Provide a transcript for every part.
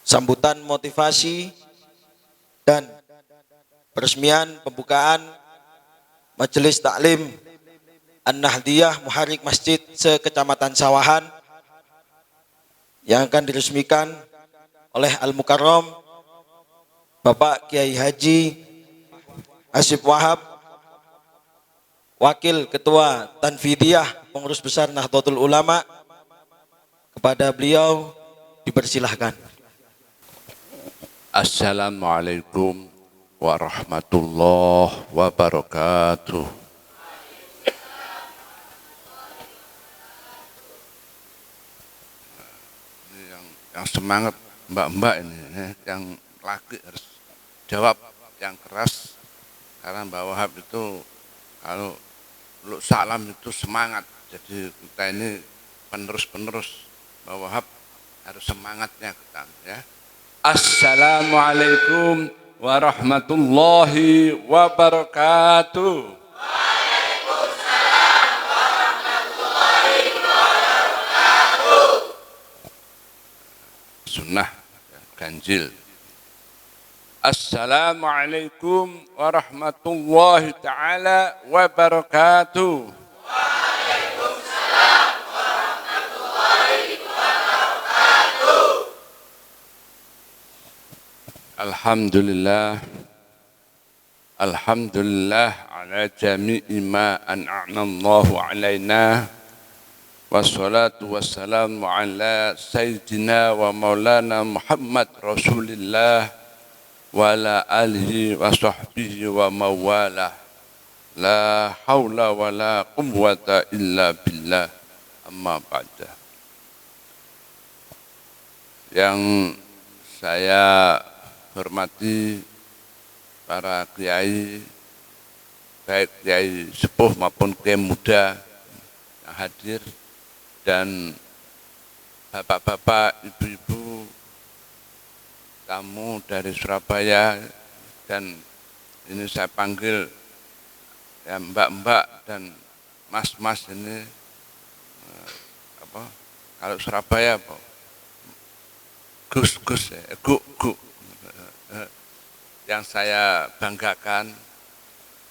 sambutan motivasi dan peresmian pembukaan Majelis Taklim An-Nahdiyah Muharrik Masjid se-Kecamatan Sawahan yang akan diresmikan oleh Al-Mukarram Bapak Kiai Haji Hasib Wahab, Wakil Ketua Tanfidiyah Pengurus Besar Nahdlatul Ulama. Kepada beliau dipersilahkan. Assalamualaikum warahmatullahi wabarakatuh. Ini yang semangat mbak-mbak ini, yang laki harus jawab yang keras, karena Mbak Wahab itu kalau lu salam itu semangat. Jadi kita ini penerus-penerus Mbak Wahab harus semangatnya kita ya. Assalamualaikum warahmatullahi wabarakatuh. Waalaikumsalam warahmatullahi wabarakatuh. Sunnah ganjil. Assalamualaikum warahmatullahi taala wabarakatuh. Waalaikumsalam warahmatullahi wabarakatuh. Alhamdulillah. Alhamdulillah ala jami'i ma an'ama Allahu alaina. Wassalatu wassalamu ala sayyidina wa maulana Muhammad Rasulillah wa ala alihi wa sahbihi wa mawalah. La haula wa la quwwata illa billah. Amma ba'da. Yang saya hormati para kiai, baik kiai sepuh maupun kiai muda yang hadir, dan bapak-bapak, ibu-ibu, tamu dari Surabaya, dan ini saya panggil ya mbak-mbak dan mas-mas ini kalau Surabaya apa? Gus-gus ya, gu. Yang saya banggakan,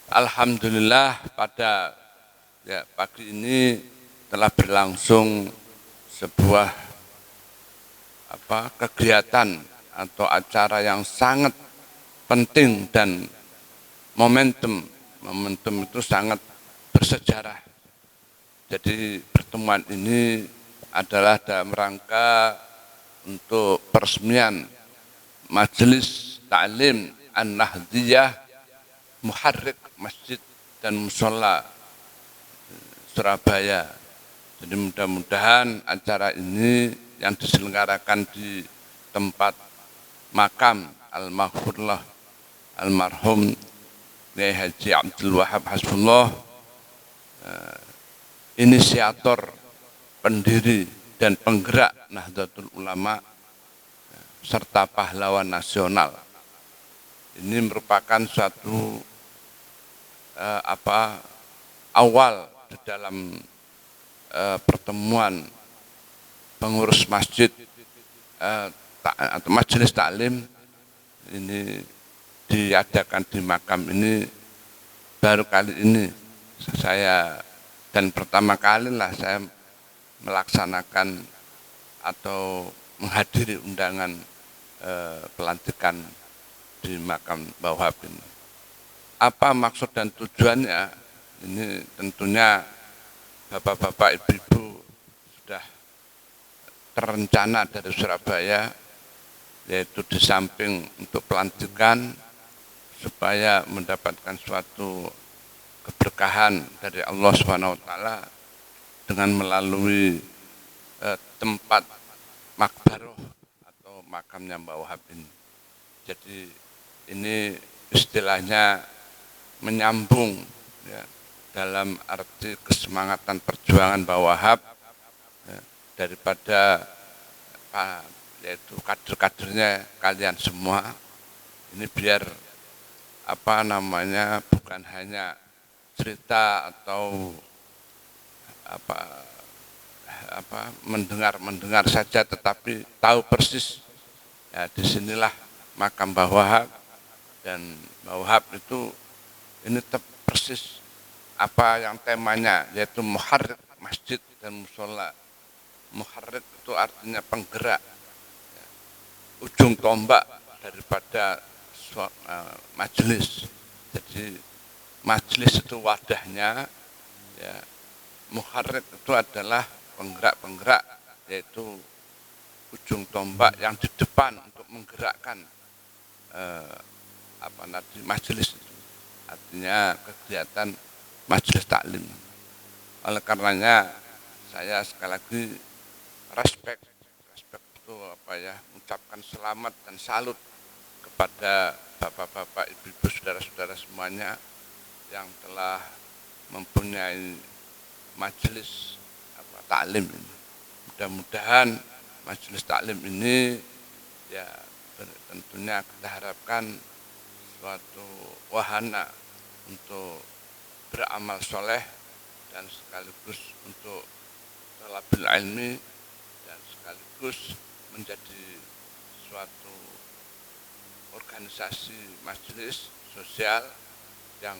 alhamdulillah pada pagi ini telah berlangsung sebuah kegiatan atau acara yang sangat penting dan momentum itu sangat bersejarah. Jadi pertemuan ini adalah dalam rangka untuk peresmian Majelis Taklim An-Nahdiyah Muharrik Masjid dan Musola Surabaya. Jadi mudah-mudahan acara ini yang diselenggarakan di tempat makam Al-Mahfurlah Almarhum Kiai Haji Abdul Wahab Hasbullah, inisiator, pendiri dan penggerak Nahdlatul Ulama serta pahlawan nasional. Ini merupakan suatu awal di dalam pertemuan pengurus masjid atau majelis taklim ini diadakan di makam ini. Baru kali ini saya, dan pertama kali lah saya melaksanakan atau menghadiri undangan pelantikan di makam Mbah Wahab ini. Apa maksud dan tujuannya? Ini tentunya bapak-bapak, ibu-ibu sudah terencana dari Surabaya, yaitu di samping untuk pelantikan supaya mendapatkan suatu keberkahan dari Allah SWT dengan melalui tempat makbaroh atau makamnya Mbah Wahab ini. Jadi ini istilahnya menyambung ya, dalam arti kesemangatan perjuangan Mbah Wahab ya, daripada yaitu kader-kadernya kalian semua ini, biar bukan hanya cerita atau mendengar saja, tetapi tahu persis Ya, disinilah makam Mbah Wahab, dan Mbah Wahab itu ini persis apa yang temanya, yaitu muharrik masjid dan musola. Muharrik itu artinya penggerak, ya, ujung tombak daripada majelis. Jadi majelis itu wadahnya, ya, muharrik itu adalah penggerak-penggerak, yaitu ujung tombak yang di depan untuk menggerakkan majelis itu. Artinya kegiatan majelis taklim. Oleh karenanya saya sekali lagi respect itu mengucapkan selamat dan salut kepada bapak-bapak, ibu-ibu, saudara-saudara semuanya yang telah mempunyai majelis taklim ini. Mudah-mudahan majelis taklim ini ya tentunya kita harapkan suatu wahana untuk beramal soleh dan sekaligus untuk talabil ilmi, dan sekaligus menjadi suatu organisasi majelis sosial yang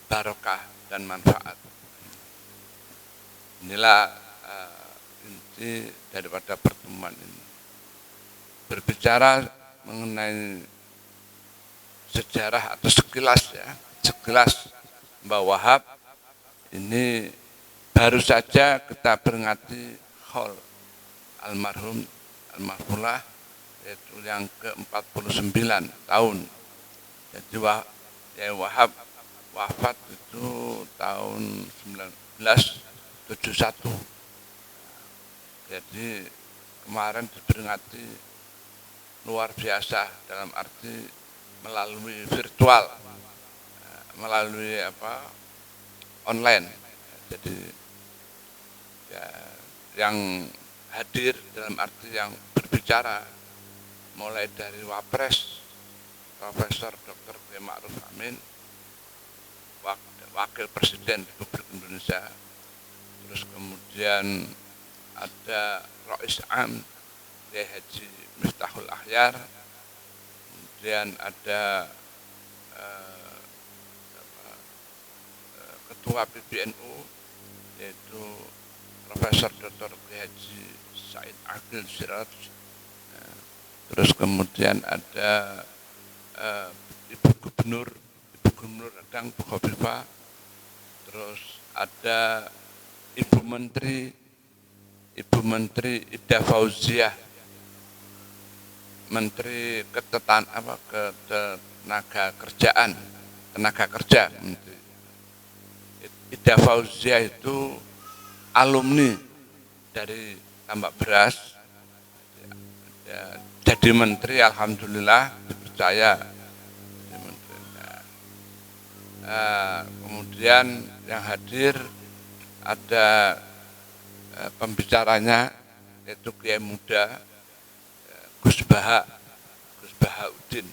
barokah dan manfaat. Inilah inti daripada pertemuan ini. Berbicara mengenai sejarah atau sekilas Mbah Wahab, ini baru saja kita peringati haul almarhum almarhumah, yaitu yang ke-49 tahun. Jadi Yai Wahab wafat itu tahun 1971. Jadi kemarin diperingati luar biasa dalam arti melalui virtual, melalui online. Jadi ya, yang hadir dalam arti yang berbicara mulai dari Wapres Profesor Dr. Kiai Ma'ruf Amin, Wakil Presiden Republik Indonesia, terus kemudian ada Rais Am Kiai Haji Miftahul Akhyar, kemudian ada Ketua PBNU yaitu Profesor Dr. Kiai Haji Said Akil Siraj, terus kemudian ada Ibu Gubernur Radang Bu Khofifah, terus ada Ibu Menteri Ida Fauziah, Menteri Tenaga Kerja. Menteri Ida Fauziah itu alumni dari Tambak Beras, jadi menteri, alhamdulillah dipercaya jadi menteri. Kemudian yang hadir ada pembicaranya yaitu Kiai Muda Gus Bahauddin,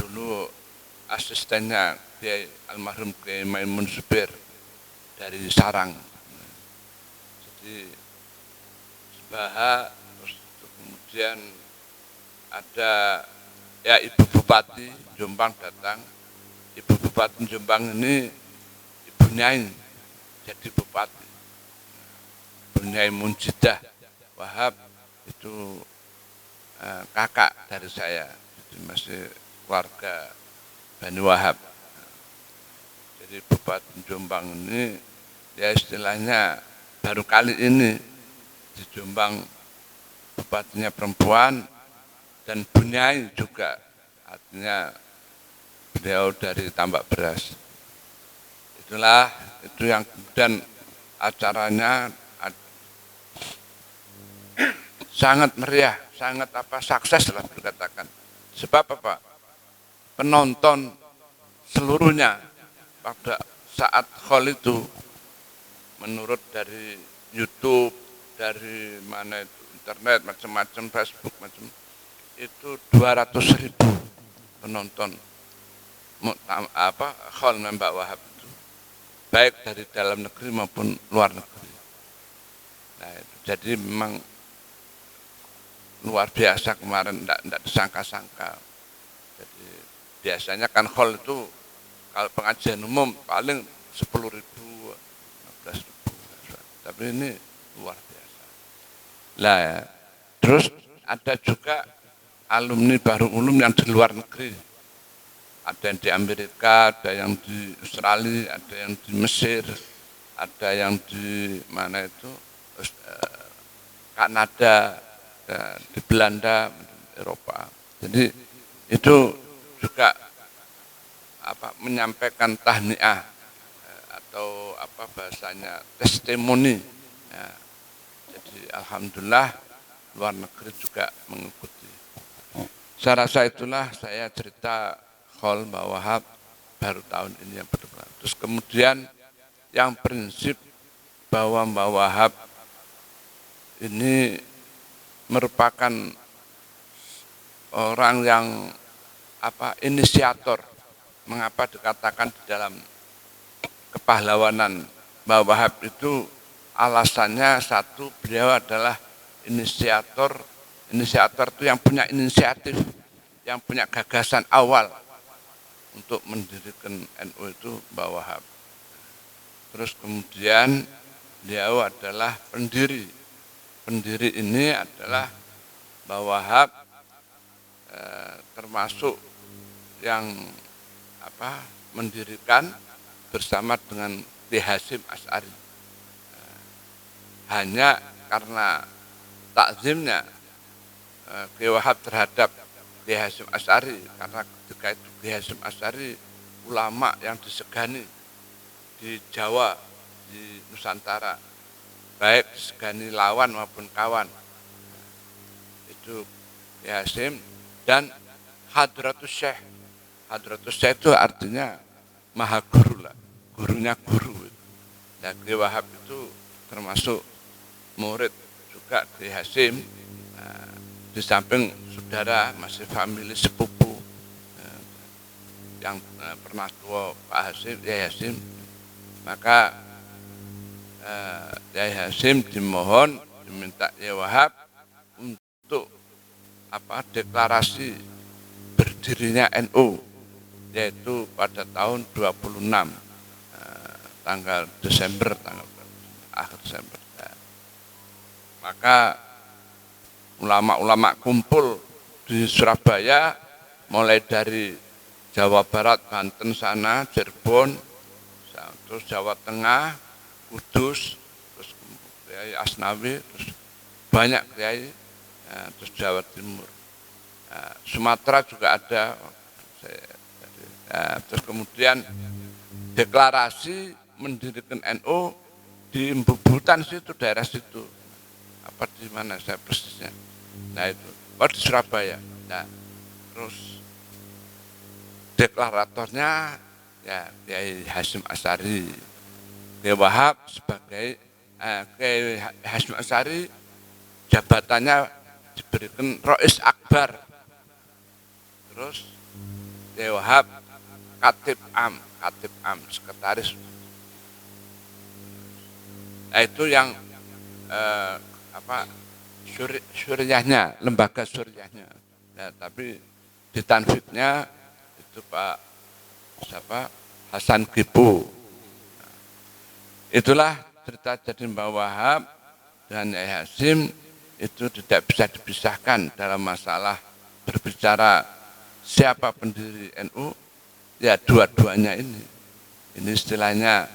dulu asistennya Kiai almarhum Kiai Maimun Zubir dari Sarang. Jadi Baha, terus kemudian ada ya Ibu Bupati Jombang datang. Ibu Bupati Jombang ini Ibu Nyai jadi Bupati. Ibu Nyai Munjidah Wahab itu kakak dari saya, jadi masih keluarga Bani Wahab. Jadi Bupati Jombang ini ya istilahnya baru kali ini di Jombang bupatinya perempuan, dan Bunyai juga, artinya beliau dari Tambak Beras. Itulah itu yang kemudian acaranya sangat meriah, sangat sukses lah dikatakan. Sebab penonton seluruhnya pada saat haul itu menurut dari YouTube, dari mana itu internet, macam-macam, Facebook, macam itu 200.000 penonton haul Mbah Wahab itu, baik dari dalam negeri maupun luar negeri. Nah, itu jadi memang luar biasa kemarin, enggak disangka-sangka. Jadi biasanya kan hall itu kalau pengajian umum paling 10.000, 15.000. Tapi ini luar biasa. Lah ya. Terus ada juga alumni Bahrul Ulum yang di luar negeri. Ada yang di Amerika, ada yang di Australia, ada yang di Mesir, ada yang di mana itu Kanada, di Belanda, Eropa. Jadi itu juga menyampaikan tahniah atau bahasanya testimoni. Ya. Jadi alhamdulillah luar negeri juga mengikuti. Saya rasa itulah saya cerita Khol Mbak Wahab baru tahun ini yang betul-betul. Terus kemudian yang prinsip bahwa Mbak Wahab ini merupakan orang yang inisiator. Mengapa dikatakan di dalam kepahlawanan Mbak Wahab itu alasannya satu, beliau adalah inisiator itu yang punya inisiatif, yang punya gagasan awal untuk mendirikan NU itu Mbak Wahab. Terus kemudian beliau adalah pendiri. Pendiri ini adalah Mbak Wahab termasuk yang mendirikan bersama dengan Kiai Hasyim Asy'ari. Hanya karena takzimnya Kiai Wahab terhadap Kiai Hasyim Asy'ari, karena ketika itu Kiai Hasyim Asy'ari ulama yang disegani di Jawa, di Nusantara, baik disegani lawan maupun kawan. Itu Kiai Hasyim dan Hadratus Syekh. Hadratus Syekh itu artinya maha guru lah, gurunya guru. Nah, Kiai Wahab itu termasuk murid juga Kiai Hasyim. Di samping saudara, masih famili sepupu yang pernah tua Pak Hasyim, Kiai Hasyim. Maka Kiai Hasyim dimohon, diminta Kiai Wahab untuk deklarasi berdirinya NU, yaitu pada tahun 26 tanggal Desember, akhir Desember. Maka ulama-ulama kumpul di Surabaya, mulai dari Jawa Barat, Banten sana, Cirebon, terus Jawa Tengah, Kudus, terus Kiai Asnawi, terus banyak Kiai, terus Jawa Timur, Sumatera juga ada. Terus kemudian deklarasi mendirikan NU di Bubutan situ, daerah situ. Di mana saya persisnya. Nah itu, di Surabaya. Nah, terus deklaratornya ya Kiai Hasyim Asy'ari. Kiai Wahab sebagai Kiai Hasyim Asy'ari, jabatannya diberikan Rais Akbar. Terus Kiai Wahab Khatib Am, sekretaris. Nah itu yang syuriahnya, lembaga syuriahnya. Nah, tapi di tanfidnya itu Pak Hasan Gipu. Nah, itulah cerita jadi Mbak Wahab dan Kiai Hasyim itu tidak bisa dipisahkan dalam masalah berbicara siapa pendiri NU, ya dua-duanya ini. Ini istilahnya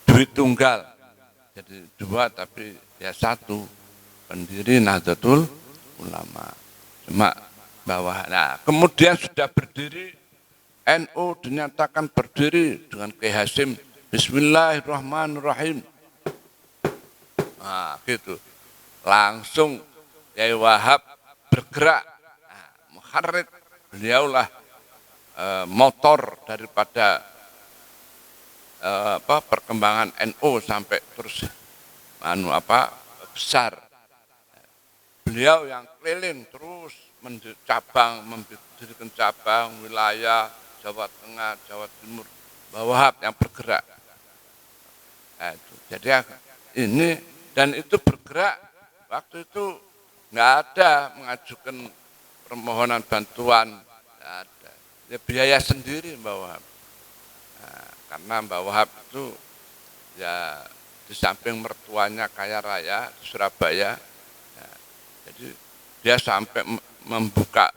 duit tunggal. Jadi dua tapi ya satu, pendiri Nahdlatul Ulama. Cuma bawah. Nah, kemudian sudah berdiri, NU dinyatakan berdiri dengan Kiai Hasyim, Bismillahirrahmanirrahim. Nah, gitu. Langsung Kiai Wahab bergerak. Nah, muharrik, beliaulah motor daripada perkembangan NU sampai terus besar. Beliau yang keliling terus mendirikan cabang wilayah Jawa Tengah, Jawa Timur. Mbak Wahab yang bergerak. Nah, itu. Jadi ini dan itu bergerak waktu itu nggak ada mengajukan permohonan bantuan, nggak ada. Ya biaya sendiri Mbak Wahab. Nah, karena Mbak Wahab itu ya di samping mertuanya kaya raya di Surabaya, ya, jadi dia sampai membuka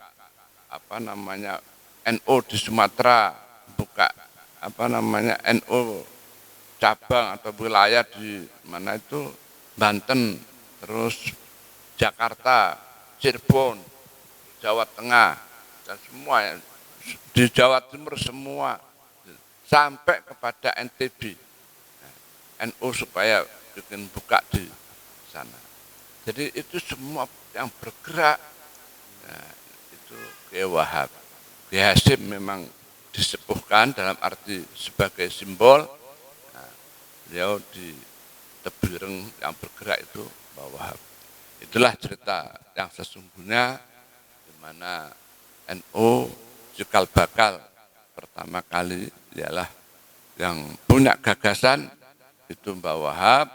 apa namanya NU di Sumatera, buka apa namanya NU cabang atau wilayah di mana itu Banten, terus Jakarta, Cirebon, Jawa Tengah, dan semua ya, di Jawa Timur semua, sampai kepada NTB, NU supaya bikin buka di sana. Jadi itu semua yang bergerak, nah, itu Kiai Wahab. Kiai Hasyim memang disepuhkan dalam arti sebagai simbol. Nah, beliau di Tebireng yang bergerak itu Mbah Wahab. Itulah cerita yang sesungguhnya di mana NU cikal bakal pertama kali ialah yang punya gagasan itu Mbah Wahab,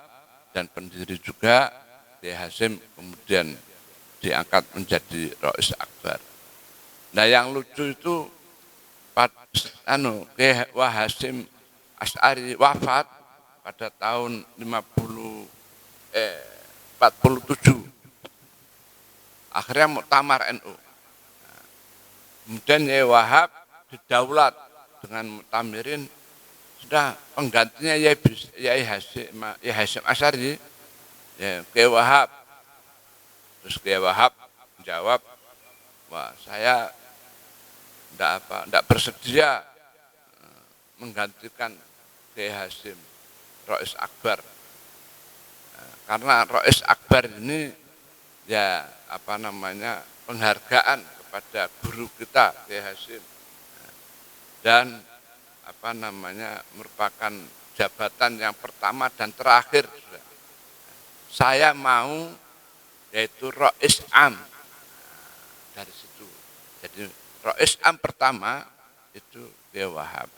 dan pendiri juga Kiai Hasyim kemudian diangkat menjadi Rais Akbar. Nah yang lucu itu Kiai Hasyim Asy'ari wafat pada tahun 47. Akhirnya muktamar NU. Kemudian Kiai Wahab didaulat dengan muktamirin, sudah penggantinya Kiai Hasyim Asy'ari, ya, Kiai Wahab. Terus Kiai Wahab menjawab, wah saya tidak bersedia menggantikan Kiai Hasyim Rais Akbar. Karena Rais Akbar ini ya apa namanya penghargaan kepada guru kita Kiai Hasyim, dan apa namanya merupakan jabatan yang pertama dan terakhir. Saya mau yaitu Rais Am, dari situ. Jadi Rais Am pertama itu Kiai Wahab.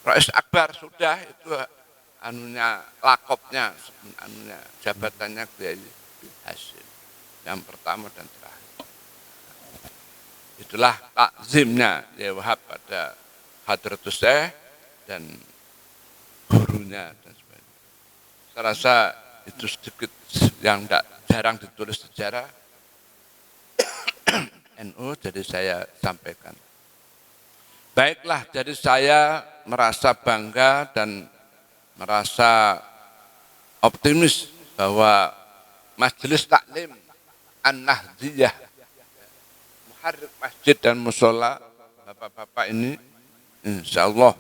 Rais Akbar sudah itu anunya lakopnya, anunya jabatannya Kiai Hasyim yang pertama dan terakhir. Itulah takzimnya Kiai Wahab pada Hadratus Syekh dan gurunya dan sebagainya. Saya rasa itu sedikit yang jarang ditulis sejarah NU, jadi saya sampaikan. Baiklah, jadi saya merasa bangga dan merasa optimis bahwa Majelis Taklim An-Nahdiyah, Muharrik Masjid dan Musola, bapak-bapak ini insya Allah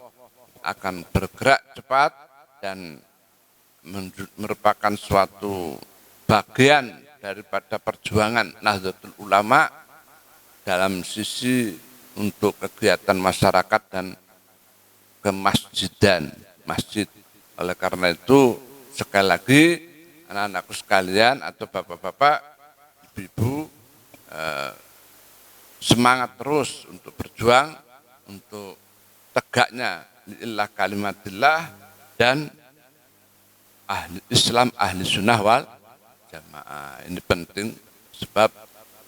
akan bergerak cepat dan merupakan suatu bagian daripada perjuangan Nahdlatul Ulama dalam sisi untuk kegiatan masyarakat dan kemasjidan, masjid. Oleh karena itu, sekali lagi anak-anakku sekalian atau bapak-bapak, ibu-ibu, semangat terus untuk berjuang untuk tegaknya lillahi kalimatillah dan ahli Islam, ahli sunnah wal jamaah. Ini penting sebab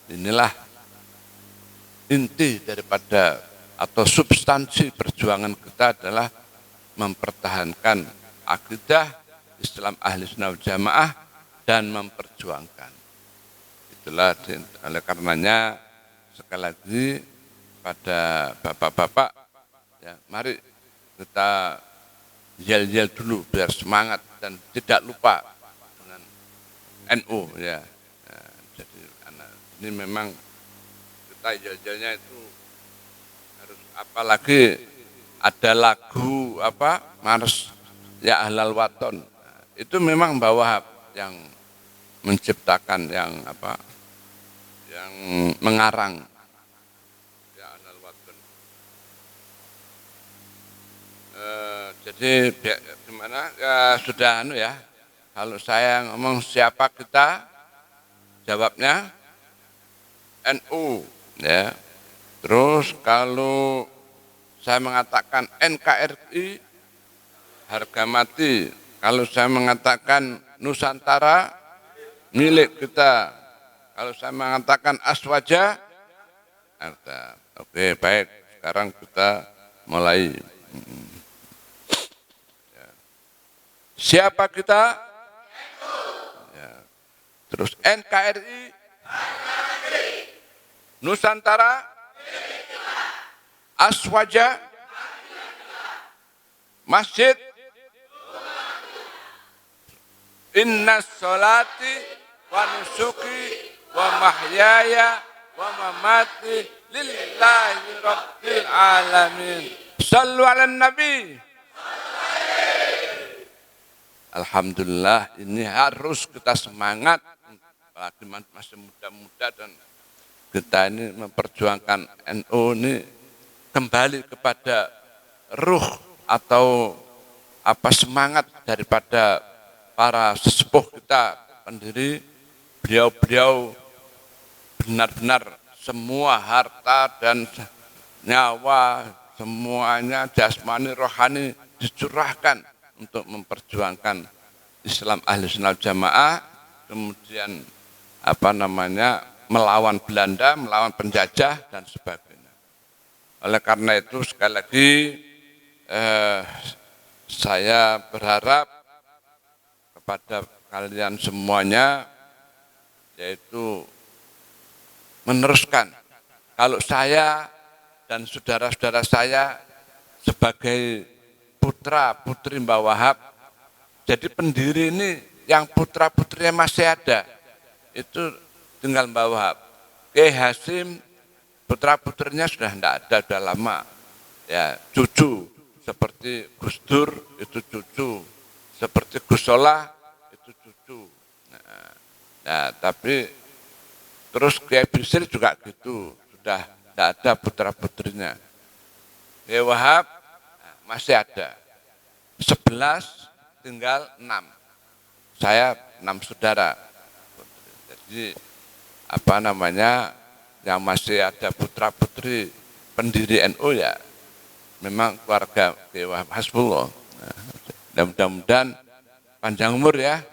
inilah inti daripada atau substansi perjuangan kita adalah mempertahankan akidah Islam ahli sunnah wal jamaah dan memperjuangkan. Itulah oleh karenanya sekali lagi pada bapak-bapak, ya, mari kita yel-yel dulu biar semangat dan tidak lupa dengan NU, ya. Nah, jadi ini memang kita yel-yelnya itu harus, apalagi ada lagu apa Mars ya Ahlal Waton, nah, itu memang Mbah Wahab yang menciptakan, yang apa, yang mengarang ya Ahlal Waton. Jadi gimana ya, sudah anu ya, kalau saya ngomong siapa kita, jawabnya NU, ya. Terus kalau saya mengatakan NKRI, harga mati. Kalau saya mengatakan Nusantara, milik kita. Kalau saya mengatakan aswaja, ada. Oke, baik. Sekarang kita mulai. Ya. Siapa kita? Ya. Terus NKRI, Nusantara, Aswaja, Masjid, Inna sholati wa nusuki wa mahyaya wa mamati lillahi rabbil alamin. Sallu ala nabi. Alhamdulillah, ini harus kita semangat, apalagi masih muda-muda dan kita ini memperjuangkan NU ini kembali kepada ruh atau semangat daripada para sesepuh kita pendiri. Beliau benar-benar semua harta dan nyawa, semuanya jasmani rohani dicurahkan untuk memperjuangkan Islam Ahlussunnah wal Jamaah, kemudian melawan Belanda, melawan penjajah dan sebagainya. Oleh karena itu sekali lagi saya berharap kepada kalian semuanya, yaitu meneruskan. Kalau saya dan saudara-saudara saya sebagai putra putri Mbah Wahab, jadi pendiri ini yang putra putrinya masih ada, itu tinggal Mbah Wahab. Kiai Hasim putra putrinya sudah tidak ada, sudah lama. Ya, cucu seperti Gus Dur itu cucu, seperti Gus Solah itu cucu. Nah, tapi terus Kiai Bisri juga gitu, sudah tidak ada putra putrinya. Kiai Wahab masih ada 11, tinggal 6. Saya 6 saudara. Jadi yang masih ada putra putri pendiri NU ya memang keluarga Kiai Wahab Hasbullah. Dan mudah-mudahan panjang umur ya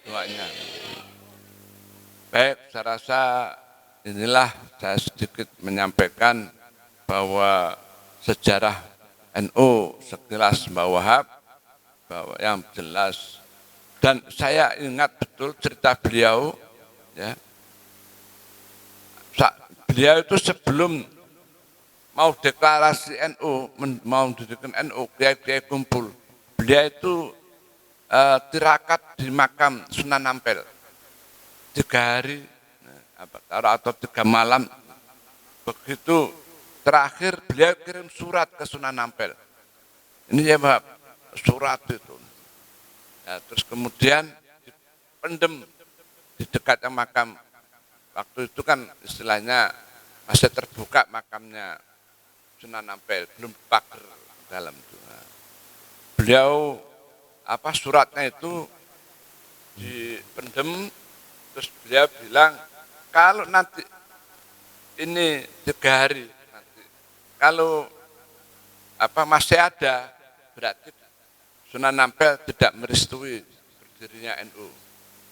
doanya. Baik, saya rasa inilah saya sedikit menyampaikan bahwa sejarah NU sekilas Mbah Wahab, bahwa yang jelas, dan saya ingat betul cerita beliau, ya. Beliau itu sebelum mau deklarasi NU, mau didirikan NU, kiai-kiai kumpul, beliau itu tirakat di makam Sunan Ampel 3 hari atau 3 malam. Begitu terakhir beliau kirim surat ke Sunan Ampel. Ini ya Pak, surat itu. Ya, terus kemudian dipendem di dekatnya makam. Waktu itu kan istilahnya masih terbuka makamnya Sunan Ampel, belum pagar dalam itu. Nah, beliau suratnya itu dipendem, terus beliau bilang kalau nanti ini 3 hari nanti, kalau masih ada, berarti Sunan Ampel tidak merestui berdirinya NU.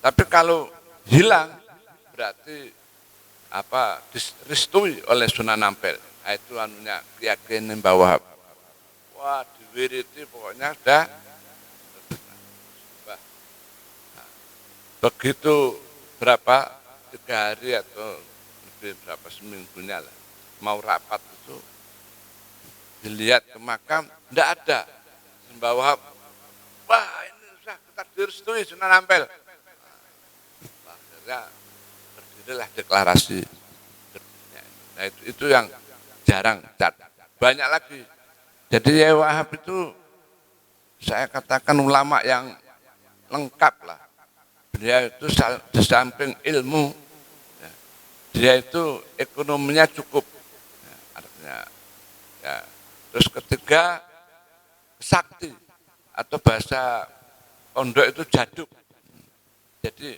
Tapi kalau hilang, berarti direstui oleh Sunan Ampel. Nah, itu keyakinan Mbah Wahab. Wah, diwiriti pokoknya sudah. Begitu 3 hari atau lebih berapa seminggunya lah, mau rapat itu dilihat ke makam, tidak ada. Mbah Wahab, wah ini sudah kita direstui Sunan Ampel. Akhirnya berdirilah deklarasi. Nah itu yang jarang. Banyak lagi. Jadi Kiai Wahab itu saya katakan ulama yang lengkap lah. Dia itu di samping ilmu, ya, dia itu ekonominya cukup. Ya, artinya, ya. Terus ketiga, sakti atau bahasa pondok itu jaduk. Jadi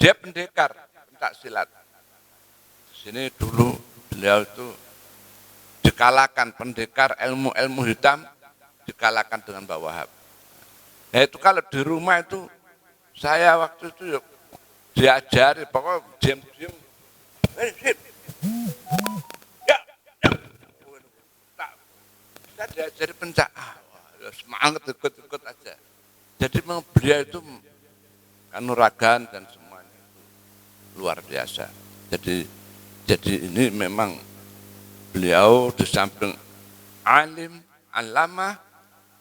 dia pendekar pencak silat. Di sini dulu beliau itu dikalahkan pendekar ilmu hitam, dikalahkan dengan Mbah Wahab. Nah itu kalau di rumah itu saya waktu itu diajari, pokoknya diam-diam. Ya, ya. Tak bisa diajari pencak. Semangat ikut-ikut aja. Jadi memang beliau itu kanuragan dan semuanya itu luar biasa. Jadi ini memang beliau di samping alim, alama,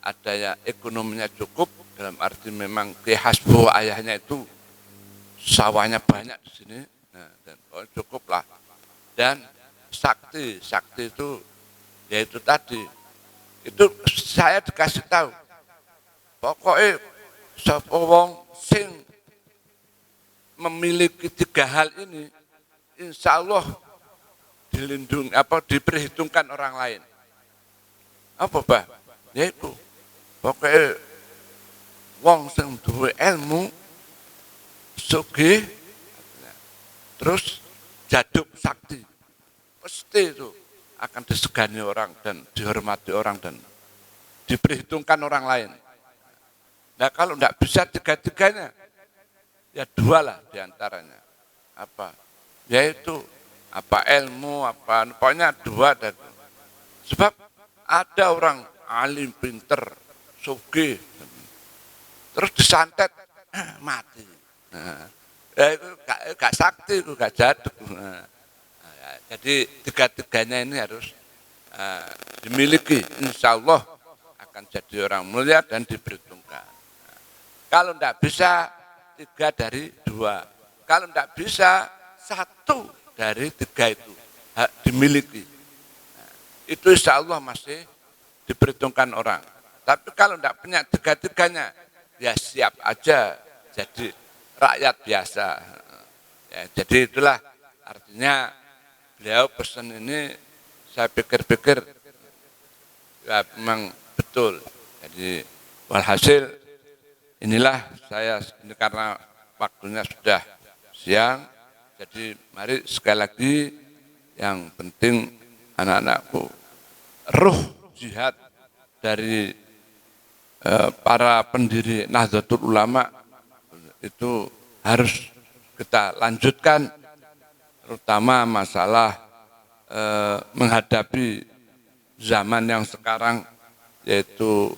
ada ya ekonominya cukup, dalam arti memang kehasbu ayahnya itu sawahnya banyak di sini, nah, dan cukup lah. Dan sakti itu yaitu tadi, itu saya dikasih tahu, pokoknya sapa wong sing memiliki 3 hal ini, insya Allah dilindungi, diperhitungkan orang lain. Apa Pak? Yaitu pokoknya wong sing duwe ilmu, sugih, terus jaduk sakti, pasti itu akan disegani orang dan dihormati orang dan diperhitungkan orang lain. Nah kalau tidak bisa 3-3-nya, ya 2 lah diantaranya. Apa? Yaitu apa ilmu, apa pokoknya 2 dan sebab ada orang alim, pinter, sugih, terus disantet mati. Nah, ya itu gak sakti, itu gak jaduk. Nah, jadi 3-3-nya ini harus dimiliki, insya Allah akan jadi orang mulia dan diperhitungkan. Kalau tidak bisa 3 dari 2, kalau tidak bisa 1 dari 3 itu dimiliki. Nah, itu insya Allah masih diperhitungkan orang. Tapi kalau tidak punya 3-3-nya, ya siap aja jadi rakyat biasa. Ya, jadi itulah artinya beliau pesan ini, saya pikir-pikir ya memang betul. Jadi walhasil inilah saya, ini karena waktunya sudah siang, jadi mari sekali lagi yang penting anak-anakku, ruh jihad dari para pendiri Nahdlatul Ulama itu harus kita lanjutkan, terutama masalah menghadapi zaman yang sekarang, yaitu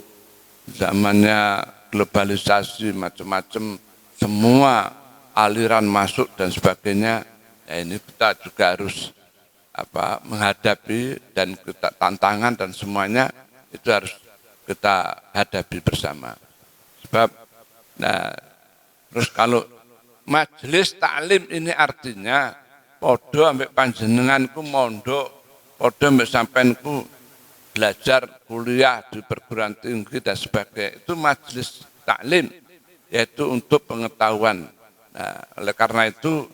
zamannya globalisasi, macam-macam, semua aliran masuk dan sebagainya. Ya ini kita juga harus menghadapi dan kita tantangan dan semuanya itu harus kita hadapi bersama. Sebab nah terus kalau majelis taklim ini artinya podo ambek panjenenganku mondok, podo ambek sampeanku belajar kuliah di perguruan tinggi dan sebagainya, itu majelis taklim, yaitu untuk pengetahuan. Nah, oleh karena itu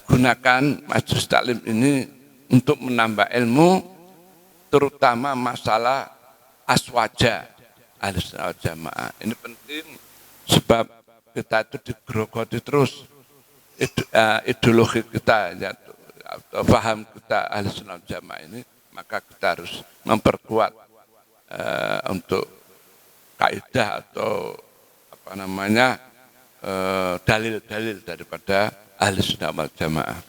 gunakan majelis taklim ini untuk menambah ilmu, terutama masalah aswaja ahlussunnah wal jamaah. Ini penting sebab kita itu digerogoti terus ideologi kita, ya, atau paham kita ahlussunnah wal jamaah ini, maka kita harus memperkuat untuk kaidah atau dalil-dalil daripada ahlussunnah wal jamaah.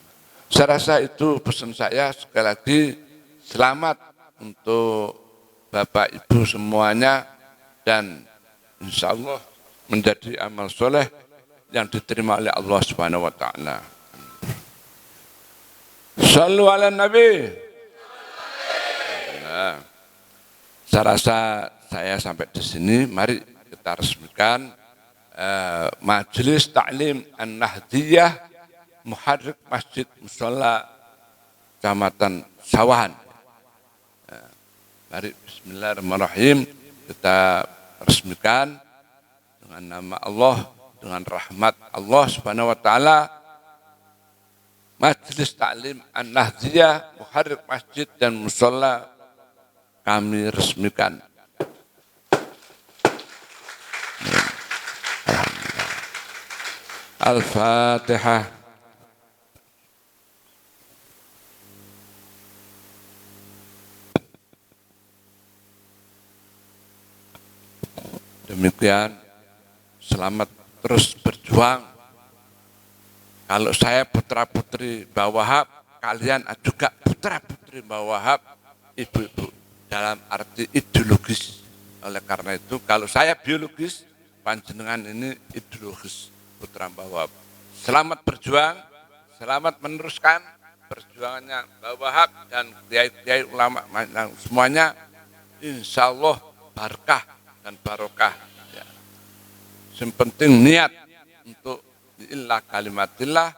Saya rasa itu pesan saya. Sekali lagi selamat untuk Bapak Ibu semuanya, dan insya Allah menjadi amal soleh yang diterima oleh Allah Subhanahu wa Ta'ala. Shallu ala Nabi. Nah, saya rasa saya sampai di sini. Mari kita resmikan Majelis Taklim An-Nahdiyah Muharrik Masjid Mushola Kecamatan Sawahan. Mari bismillahirrahmanirrahim kita resmikan dengan nama Allah, dengan rahmat Allah Subhanahu wa Ta'ala. Majelis Taklim An-Nahdiyah Muharrik Masjid dan Mushola kami resmikan. Al-Fatihah. Demikian, selamat terus berjuang Kalau saya putra-putri Mbah Wahab, kalian juga putra-putri Mbah Wahab, ibu-ibu, dalam arti ideologis. Oleh karena itu, kalau saya biologis, panjenengan ini ideologis putra Mbah Wahab. Selamat berjuang, selamat meneruskan perjuangannya Mbah Wahab dan kiai-kiai ulama semuanya, insya Allah barakah dan barokah. Ya. Yang penting niat untuk illa kalimatillah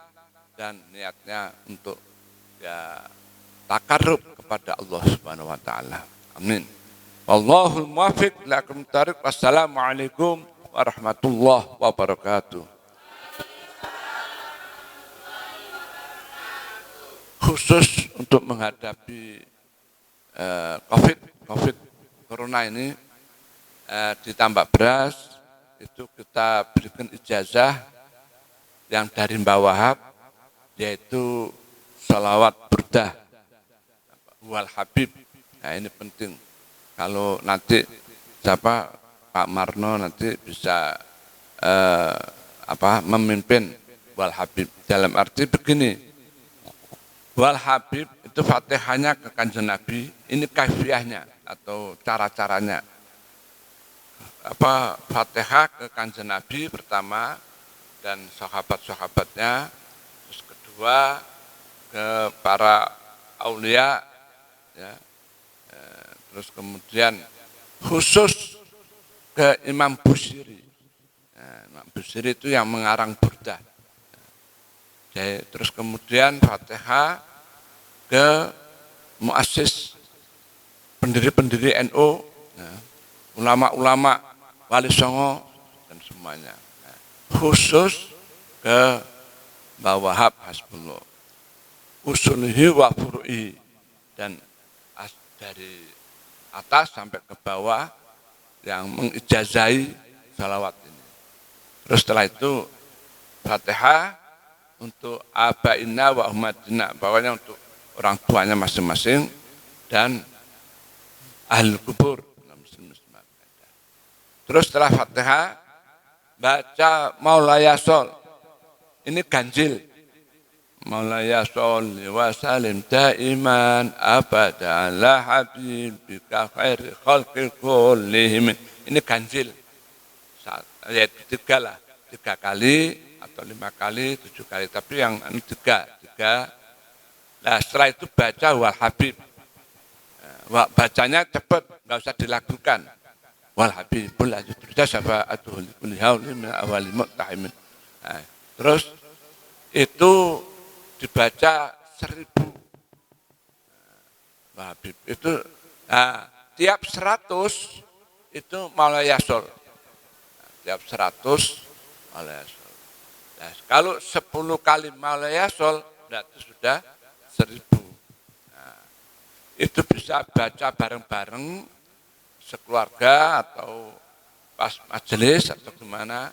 dan niatnya untuk ya takarrub kepada Allah Subhanahu wa taala. Amin. Wallahul muwaffiq lakum tariq. Wassalamualaikum warahmatullahi wabarakatuh. Khusus untuk menghadapi COVID Corona ini ditambah beras, itu kita berikan ijazah yang dari Mbah Wahab, yaitu sholawat burdah wal habib. Nah ini penting. Kalau nanti siapa Pak Marno nanti bisa memimpin wal habib. Dalam arti begini, wal habib itu fatihahnya ke Kanjeng Nabi, ini kaifiahnya atau cara-caranya. Fatihah ke Kanjeng Nabi pertama, dan sahabat-sahabatnya, terus kedua ke para aulia, ya, terus kemudian khusus ke Imam Busiri. Imam Busiri itu yang mengarang burdah. Terus kemudian Fatihah ke muassis pendiri-pendiri NU, ya, ulama-ulama Wali Songo dan semuanya. Khusus ke Mbah Wahab Hasbullah, usulihi wa furu'i, dan dari atas sampai ke bawah yang mengijazahi salawat ini. Terus setelah itu Fatihah untuk abaina wa ummatina, bawahnya untuk orang tuanya masing-masing dan ahli kubur. Terus setelah Fatihah baca Maulaya Shol, ini ganjil. Maulaya Shol wa salim daiman abada ala habibika khairi khalqi kullihim. Ini ganjil. Yaitu 3 kali atau 5 kali, 7 kali, tapi yang 3. Nah setelah itu baca wal habib. Bacanya cepat, nggak usah dilakukan. Wal habibul ajudurja syafa'atuhu likulli haulin min awali mu'tahimin. Terus itu dibaca 1000. Wal habib itu tiap 100 itu Maulaya Shol. Tiap 100 Maulaya Shol. Nah, kalau 10 kali Maulaya Shol berarti sudah 1000. Itu bisa baca bareng-bareng sekeluarga atau pas majelis atau gimana,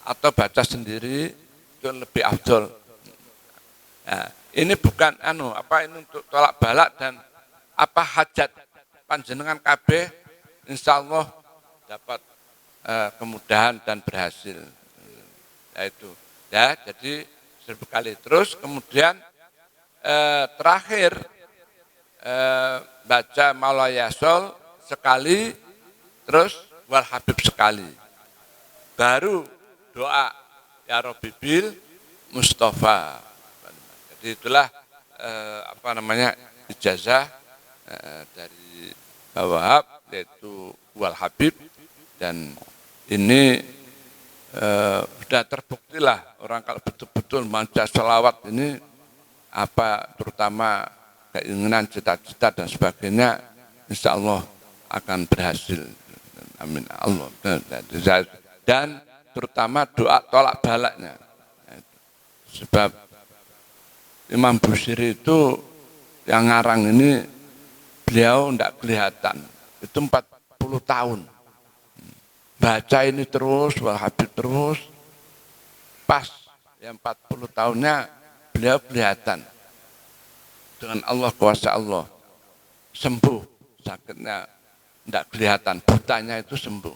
atau baca sendiri itu lebih afdol. Nah, ini bukan ini untuk tolak balak dan hajat panjenengan kabeh, insyaallah dapat kemudahan dan berhasil. Yaitu ya, jadi 1000 kali. Terus kemudian terakhir baca Maulaya Shol sekali, terus wal habib sekali. Baru doa ya Rabbi bil Mustafa. Jadi itulah ijazah dari Mbah Wahab, yaitu wal habib, dan ini sudah terbuktilah orang kalau betul-betul membaca selawat ini terutama keinginan, cita-cita dan sebagainya, insya Allah akan berhasil. Amin Allah. Dan terutama doa tolak balaknya. Sebab Imam Busiri itu yang ngarang ini, beliau tidak kelihatan. Itu 40 tahun. Baca ini terus, wal habib terus. Pas yang 40 tahunnya beliau kelihatan. Dengan Allah, kuasa Allah, sembuh sakitnya, tidak kelihatan, butanya itu sembuh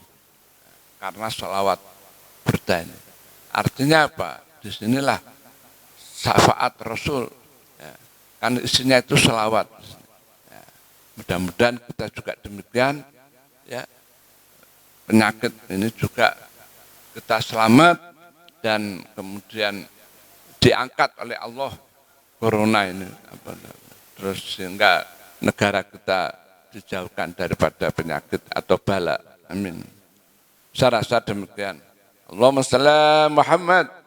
karena sholawat burdah ini. Artinya apa? disinilah syafaat Rasul. Ya. Kan isinya itu selawat. Ya. Mudah-mudahan kita juga demikian. Ya. Penyakit ini juga kita selamat dan kemudian diangkat oleh Allah corona ini. Terus sehingga negara kita dijauhkan daripada penyakit atau bala. Amin. Saya rasa demikian. Allahumma shalli Muhammad.